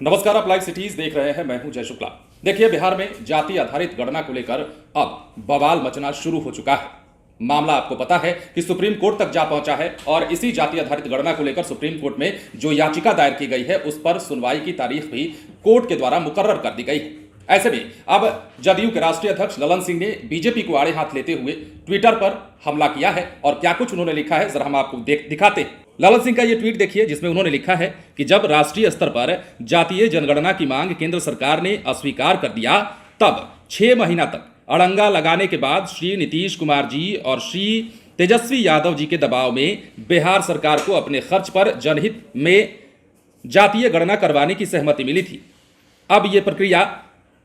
नमस्कार, आप live cities देख रहे हैं। मैं हूं जय शुक्ला। देखिए, बिहार में जाति आधारित गणना को लेकर अब बवाल मचना शुरू हो चुका है। मामला आपको पता है कि सुप्रीम कोर्ट तक जा पहुंचा है और इसी जाति आधारित गणना को लेकर सुप्रीम कोर्ट में जो याचिका दायर की गई है उस पर सुनवाई की तारीख भी कोर्ट के द्वारा मुकर्रर कर दी गई है। ऐसे में अब जदयू के राष्ट्रीय अध्यक्ष ललन सिंह ने बीजेपी को आड़े हाथ लेते हुए ट्विटर पर हमला किया है और क्या कुछ उन्होंने लिखा है जरा हम आपको दिखाते हैं। ललन सिंह का यह ट्वीट देखिए, जिसमें उन्होंने लिखा है कि जब राष्ट्रीय स्तर पर जातीय जनगणना की मांग केंद्र सरकार ने अस्वीकार कर दिया, तब 6 महीना तक अड़ंगा लगाने के बाद श्री नीतीश कुमार जी और श्री तेजस्वी यादव जी के दबाव में बिहार सरकार को अपने खर्च पर जनहित में जातीय गणना करवाने की सहमति मिली थी। अब यह प्रक्रिया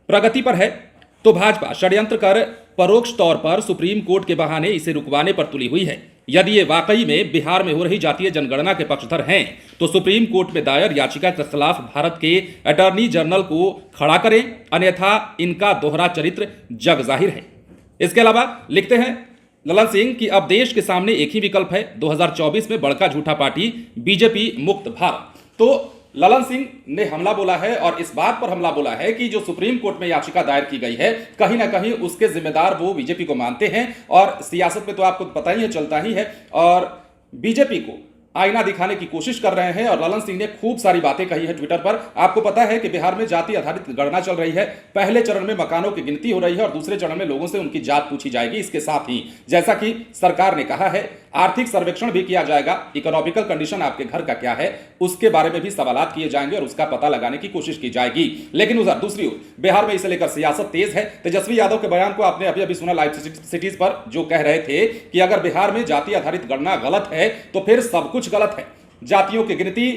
प्रगति पर है तो भाजपा षड्यंत्र कर परोक्ष तौर पर सुप्रीम कोर्ट के बहाने इसे रुकवाने पर तुली हुई है। यदि ये वाकई में बिहार में हो रही जातीय जनगणना के पक्षधर हैं तो सुप्रीम कोर्ट में दायर याचिका के खिलाफ भारत के अटॉर्नी जनरल को खड़ा करें, अन्यथा इनका दोहरा चरित्र जग जाहिर है। इसके अलावा लिखते हैं ललन सिंह कि अब देश के सामने एक ही विकल्प है, 2024 में बड़का झूठा पार्टी बीजेपी मुक्त भारत। तो ललन सिंह ने हमला बोला है और इस बात पर हमला बोला है कि जो सुप्रीम कोर्ट में याचिका दायर की गई है कहीं ना कहीं उसके जिम्मेदार वो बीजेपी को मानते हैं और सियासत में तो आपको पता ही है, चलता ही है, और बीजेपी को आईना दिखाने की कोशिश कर रहे हैं। और ललन सिंह ने खूब सारी बातें कही है ट्विटर पर। आपको पता है कि बिहार में जाति आधारित गणना चल रही है। पहले चरण में मकानों की गिनती हो रही है और दूसरे चरण में लोगों से उनकी जात पूछी जाएगी। इसके साथ ही जैसा कि सरकार ने कहा है, आर्थिक सर्वेक्षण भी किया जाएगा। इकोनॉमिकल कंडीशन आपके घर का क्या है उसके बारे में भी सवालात किए जाएंगे और उसका पता लगाने की कोशिश की जाएगी। लेकिन उधर दूसरी ओर बिहार में इसे लेकर सियासत तेज है। तेजस्वी यादव के बयान को आपने अभी अभी सुना लाइव सिटीज पर, जो कह रहे थे कि अगर बिहार में जाति आधारित गणना गलत है तो फिर सब कुछ गलत है। जातियों की गिनती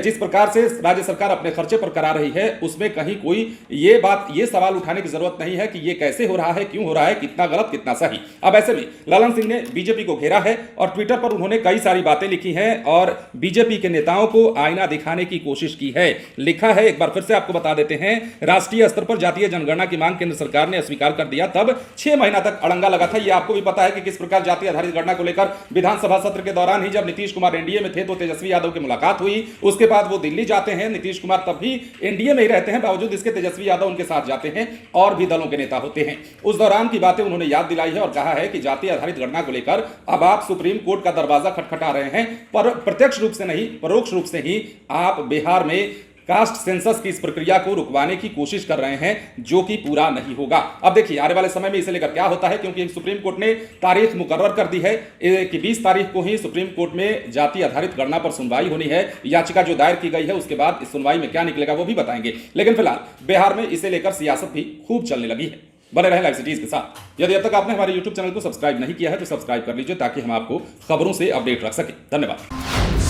जिस प्रकार से राज्य सरकार अपने खर्चे पर करा रही है उसमें कहीं कोई ये सवाल उठाने की जरूरत नहीं है कि ये कैसे हो रहा है, क्यों हो रहा है, कितना गलत कितना सही। अब ऐसे में ललन सिंह ने बीजेपी को घेरा है और ट्विटर पर उन्होंने कई सारी बातें लिखी हैं और बीजेपी के नेताओं को आईना दिखाने की कोशिश की है। लिखा है, एक बार फिर से आपको बता देते हैं, राष्ट्रीय स्तर पर जातीय जनगणना की मांग केंद्र सरकार ने अस्वीकार कर दिया, तब 6 महीना तक अड़ंगा लगा था। यह आपको भी पता है कि किस प्रकार जाति आधारित गणना को लेकर विधानसभा सत्र के दौरान ही जब नीतीश कुमार एनडीए में थे तो तेजस्वी यादव की मुलाकात हुई। उसके बाद वो दिल्ली जाते हैं। नीतीश कुमार तब भी एनडीए में ही रहते हैं, बावजूद इसके तेजस्वी यादव उनके साथ जाते हैं और भी दलों के नेता होते हैं। उस दौरान की बातें उन्होंने याद दिलाई है और कहा है कि जाति आधारित गणना को लेकर अब आप सुप्रीम कोर्ट का दरवाजा खटखटा रहे हैं, पर प्रत्यक्ष रूप से नहीं परोक्ष रूप से ही आप बिहार में कास्ट सेंसस की इस प्रक्रिया को रुकवाने की कोशिश कर रहे हैं, जो कि पूरा नहीं होगा। अब देखिए आने वाले समय में इसे लेकर क्या होता है, क्योंकि सुप्रीम कोर्ट ने तारीख मुकर्रर कर दी है कि 20 तारीख को ही सुप्रीम कोर्ट में जाति आधारित गणना पर सुनवाई होनी है। याचिका जो दायर की गई है उसके बाद इस सुनवाई में क्या निकलेगा वो भी बताएंगे। लेकिन फिलहाल बिहार में इसे लेकर सियासत भी खूब चलने लगी है। बने रहे लाइव सिटीज के साथ। यदि अब तक आपने हमारे यूट्यूब चैनल को सब्सक्राइब नहीं किया है तो सब्सक्राइब कर लीजिए ताकि हम आपको खबरों से अपडेट रख सकें। धन्यवाद।